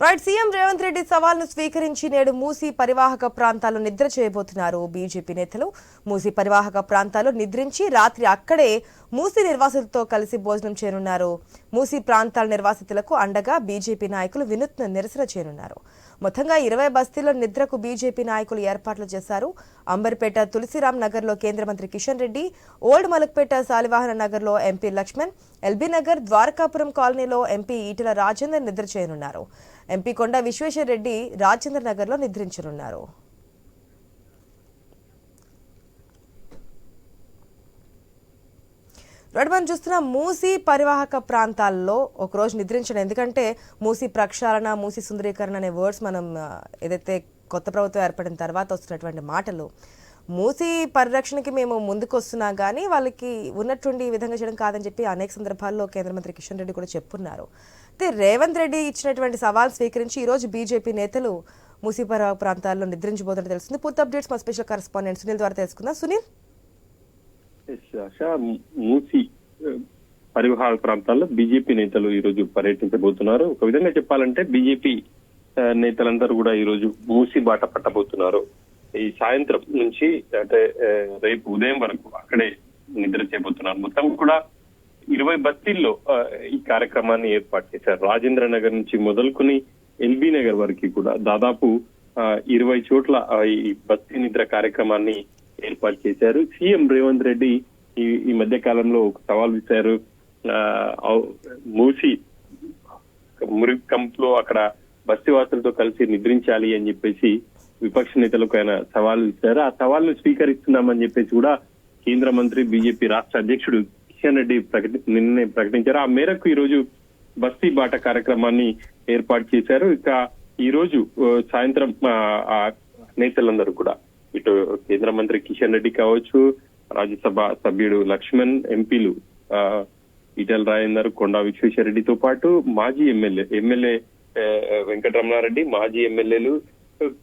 Right. CM Revanth Reddy సవాల్ను స్వీకరించి నేడు మూసీ పరివాహక ప్రాంతాల్లో నిద్ర చేయబోతున్నారు బీజేపీ నేతలు. మూసీ పరివాహక ప్రాంతాల్లో నిద్రించి రాత్రి అక్కడే మూసీ నిర్వాసితులతో కలిసి భోజనం చేయనున్నారు. మూసీ ప్రాంతాల నిర్వాసితులకు అండగా బీజేపీ నాయకులు వినూత్న నిరసన చేయనున్నారు. మొత్తంగా 20 బస్తీల్లో నిద్రకు బీజేపీ నాయకులు ఏర్పాట్లు చేశారు. అంబర్పేట తులసిరామ్ నగర్లో కేంద్ర మంత్రి కిషన్ రెడ్డి, ఓల్డ్ మలక్పేట శాలివాహన నగర్లో ఎంపీ లక్ష్మణ్, ఎల్బీ నగర్ ద్వారకాపురం కాలనీలో ఎంపీ ఈటెల రాజేందర్ నిద్ర చేయనున్నారు. ఎంపీ కొండ విశ్వేశ్వర్ రెడ్డి రాజేంద్ర నగర్లో నిద్రించనున్నారు. మనం చూస్తున్న మూసీ పరివాహక ప్రాంతాల్లో ఒకరోజు నిద్రించడం, ఎందుకంటే మూసీ ప్రక్షాళన, మూసీ సుందరీకరణ అనే వర్డ్స్ మనం ఏదైతే కొత్త ప్రభుత్వం ఏర్పడిన తర్వాత వస్తున్నటువంటి మాటలు, మూసీ పరిరక్షణకి మేము ముందుకు వస్తున్నా కానీ వాళ్ళకి ఉన్నట్టుండి ఈ విధంగా చేయడం కాదని చెప్పి అనేక సందర్భాల్లో కేంద్ర మంత్రి కిషన్ రెడ్డి కూడా చెప్పున్నారు. అయితే రేవంత్ రెడ్డి ఇచ్చినటువంటి సవాల్ స్వీకరించి ఈరోజు బీజేపీ నేతలు మూసీ పరివాహక ప్రాంతాల్లో నిద్రించబోతున్నట్టు తెలుస్తుంది. పూర్తి అప్డేట్స్ మా స్పెషల్ కరెస్పాండెంట్ సునీల్ ద్వారా తెలుసుకుందాం. సునీల్, మూసీ పరివాహక ప్రాంతాల్లో బీజేపీ నేతలు ఈ రోజు పర్యటించబోతున్నారు. ఒక విధంగా చెప్పాలంటే బీజేపీ నేతలందరూ కూడా ఈ రోజు మూసీ బాట పట్టబోతున్నారు. ఈ సాయంత్రం నుంచి అంటే రేపు ఉదయం వరకు అక్కడే నిద్ర చేయబోతున్నారు. మొత్తం కూడా 20 బస్తీల్లో ఈ కార్యక్రమాన్ని ఏర్పాటు చేశారు. రాజేంద్ర నగర్ నుంచి మొదలుకొని ఎల్బీ నగర్ వరకు కూడా దాదాపు 20 చోట్ల ఈ బస్తీ నిద్ర కార్యక్రమాన్ని ఏర్పాటు చేశారు. సీఎం రేవంత్ రెడ్డి ఈ మధ్య కాలంలో ఒక సవాల్ విసిరారు. మూసి మురికంలో అక్కడ బస్తీవాసులతో కలిసి నిద్రించాలి అని చెప్పేసి విపక్ష నేతలకు ఆయన సవాల్ ఇచ్చారు. ఆ సవాల్ను స్వీకరిస్తున్నామని చెప్పేసి కూడా కేంద్ర మంత్రి బీజేపీ రాష్ట్ర అధ్యక్షుడు కిషన్ రెడ్డి నిన్నే ప్రకటించారు. ఆ మేరకు ఈ రోజు బస్తీ బాట కార్యక్రమాన్ని ఏర్పాటు చేశారు. ఇక ఈ రోజు సాయంత్రం నేతలందరూ కూడా ఇటు కేంద్ర మంత్రి కిషన్ రెడ్డి కావచ్చు, రాజ్యసభ సభ్యుడు లక్ష్మణ్, ఎంపీలు ఈటెల రాజేందర్, కొండా విశ్వేశ్వర రెడ్డితో పాటు మాజీ ఎమ్మెల్యే వెంకటరమణారెడ్డి, మాజీ ఎమ్మెల్యేలు,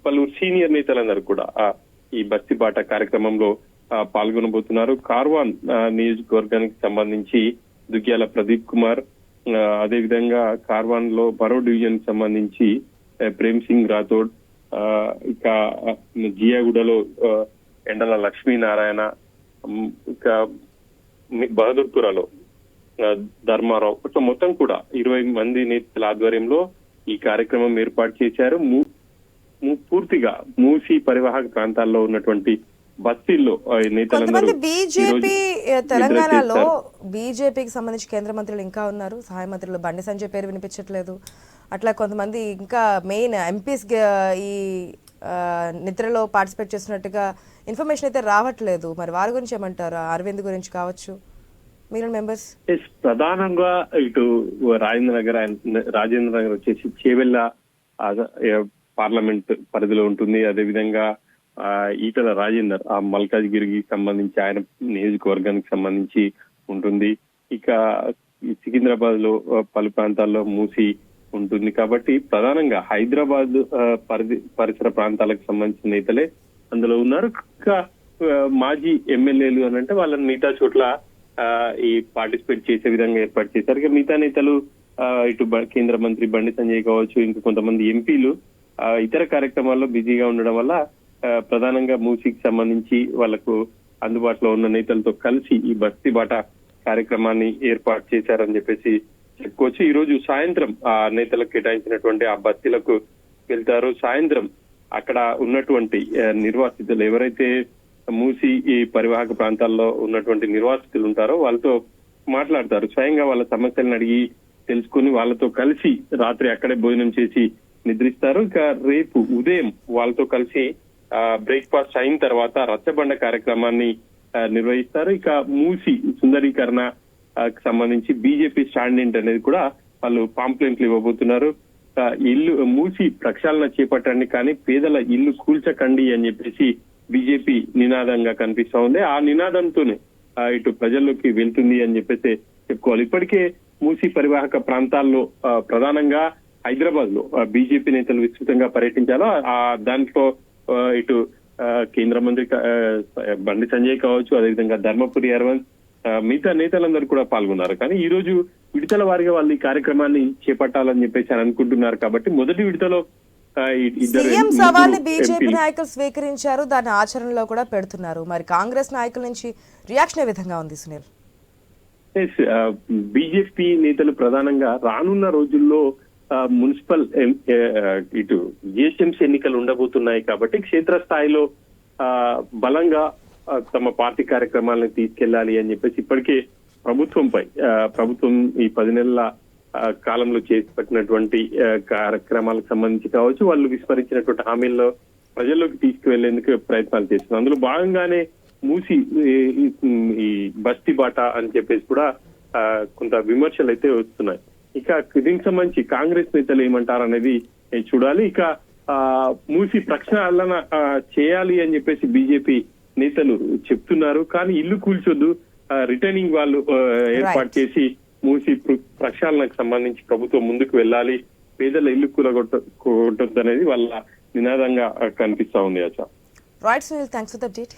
పలువురు సీనియర్ నేతలందరూ కూడా ఈ బస్తీ బాట కార్యక్రమంలో పాల్గొనబోతున్నారు. కార్వాన్ నియోజకవర్గానికి సంబంధించి దుగ్గ్యాల ప్రదీప్ కుమార్, అదేవిధంగా కార్వాన్ లో మరో డివిజన్ కి సంబంధించి ప్రేమ్ సింగ్ రాథోడ్, ఇక జియాగూడలో ఎండల లక్ష్మీనారాయణ, ఇక బహదూర్పురలో ధర్మారావు, ఇట్లా మొత్తం కూడా 20 మంది నేతల ఆధ్వర్యంలో ఈ కార్యక్రమం ఏర్పాటు చేశారు. పూర్తిగా మూసీ పరివాహక ప్రాంతాల్లో ఉన్నటువంటి బస్తీల్లో నేతలందరూ బీజేపీ తెలంగాణలో బీజేపీకి సంబంధించి కేంద్ర మంత్రులు ఇంకా ఉన్నారు. సహాయ మంత్రులు బండి సంజయ్ పేరు వినిపించట్లేదు. అట్లా కొంతమంది ఇంకా మెయిన్ ఎంపీస్ ఈ నిద్రలో పార్టిసిపేట్ చేస్తున్నట్టుగా ఇన్ఫర్మేషన్ అయితే రావట్లేదు. మరి వారి గురించి ఏమంటారు? అరవింద్ గురించి కావచ్చు, మిగిలిన మెంబర్స్. ప్రధానంగా ఇటు రాజేంద్ర నగర్ వచ్చేసి చేవెళ్ళ పార్లమెంట్ పరిధిలో ఉంటుంది. అదేవిధంగా ఈటెల రాజేందర్ ఆ మల్కాజ్గిరికి సంబంధించి ఆయన నియోజకవర్గానికి సంబంధించి ఉంటుంది. ఇక సికింద్రాబాద్ లో పలు ప్రాంతాల్లో మూసి ఉంటుంది. కాబట్టి ప్రధానంగా హైదరాబాద్ పరిసర ప్రాంతాలకు సంబంధించిన నేతలే అందులో ఉన్నారు. ఇంకా మాజీ ఎమ్మెల్యేలు అని అంటే వాళ్ళని మిగతా చోట్ల ఈ పార్టిసిపేట్ చేసే విధంగా ఏర్పాటు చేశారు. ఇక మిగతా నేతలు ఇటు కేంద్ర మంత్రి బండి సంజయ్ కావచ్చు, ఇంకా కొంతమంది ఎంపీలు ఇతర కార్యక్రమాల్లో బిజీగా ఉండడం వల్ల ప్రధానంగా మూసీకి సంబంధించి వాళ్లకు అందుబాటులో ఉన్న నేతలతో కలిసి ఈ బస్తీ బాట కార్యక్రమాన్ని ఏర్పాటు చేశారని చెప్పేసి చెప్పుకోవచ్చు. ఈ రోజు సాయంత్రం ఆ నేతలకు కేటాయించినటువంటి ఆ బస్తీలకు వెళ్తారు. సాయంత్రం అక్కడ ఉన్నటువంటి నిర్వాసితులు ఎవరైతే మూసీ ఈ పరివాహక ప్రాంతాల్లో ఉన్నటువంటి నిర్వాసితులు ఉంటారో వాళ్ళతో మాట్లాడతారు. స్వయంగా వాళ్ళ సమస్యలను అడిగి తెలుసుకుని వాళ్ళతో కలిసి రాత్రి అక్కడే భోజనం చేసి నిద్రిస్తారు. ఇక రేపు ఉదయం వాళ్ళతో కలిసి బ్రేక్ఫాస్ట్ అయిన తర్వాత రచ్చబండ కార్యక్రమాన్ని నిర్వహిస్తారు. ఇక మూసీ సుందరీకరణ సంబంధించి బీజేపీ స్టాండ్ ఏంటి అనేది కూడా వాళ్ళు పాంప్లెంట్లు ఇవ్వబోతున్నారు. ఇల్లు మూసి ప్రక్షాళన చేపట్టండి కానీ పేదల ఇల్లు కూల్చకండి అని చెప్పేసి బీజేపీ నినాదంగా కనిపిస్తా ఉంది. ఆ నినాదంతోనే ఇటు ప్రజల్లోకి వెళ్తుంది అని చెప్పేసి చెప్పుకోవాలి. ఇప్పటికే మూసీ పరివాహక ప్రాంతాల్లో ప్రధానంగా హైదరాబాద్ లో బీజేపీ నేతలు విస్తృతంగా పర్యటించాలో దాంట్లో ఇటు కేంద్ర మంత్రి బండి సంజయ్ కావచ్చు, అదేవిధంగా ధర్మపురి అరవింద్, మిగతా నేతలందరూ కూడా పాల్గొన్నారు. కానీ ఈ రోజు విడతల వారిగా వాళ్ళు ఈ కార్యక్రమాన్ని చేపట్టాలని చెప్పేసి అని అనుకుంటున్నారు. కాబట్టి మొదటి విడతలో సీఎం సవాల్ని బీజేపీ నాయకులు స్వీకరించారు, దాన్ని ఆచరణలో కూడా పెడుతున్నారు. మరి కాంగ్రెస్ నాయకుల నుంచి రియాక్షన్ ఏ విధంగా ఉంది సునీల్? బీజేపీ నేతలు ప్రధానంగా రానున్న రోజుల్లో మున్సిపల్ ఇటు జిహెచ్ఎంసీ ఎన్నికలు ఉండబోతున్నాయి కాబట్టి క్షేత్రస్థాయిలో బలంగా తమ పార్టీ కార్యక్రమాలను తీసుకెళ్లాలి అని చెప్పేసి ఇప్పటికే ప్రభుత్వం ఈ 10 నెలల కాలంలో చేపట్టినటువంటి కార్యక్రమాలకు సంబంధించి కావచ్చు, వాళ్ళు విస్మరించినటువంటి హామీల్లో ప్రజల్లోకి తీసుకువెళ్లేందుకు ప్రయత్నాలు చేస్తున్నారు. అందులో భాగంగానే మూసి ఈ బస్తీ బాట అని చెప్పేసి కూడా కొంత విమర్శలు అయితే వస్తున్నాయి. ఇక దీనికి సంబంధించి కాంగ్రెస్ నేతలు ఏమంటారు అనేది చూడాలి. ఇక మూసి ప్రక్షాళన చేయాలి అని చెప్పేసి బీజేపీ నేతలు చెప్తున్నారు. కానీ ఇల్లు కూల్చొద్దు, రిటర్నింగ్ వాళ్ళు ఏర్పాటు చేసి మూసి ప్రక్షాళనకు సంబంధించి ప్రభుత్వం ముందుకు వెళ్ళాలి, పేదల ఇల్లు కూలగొట్టొద్దు అనేది వాళ్ళ నినాదంగా కనిపిస్తా ఉంది. Right Sunil, thanks for the update.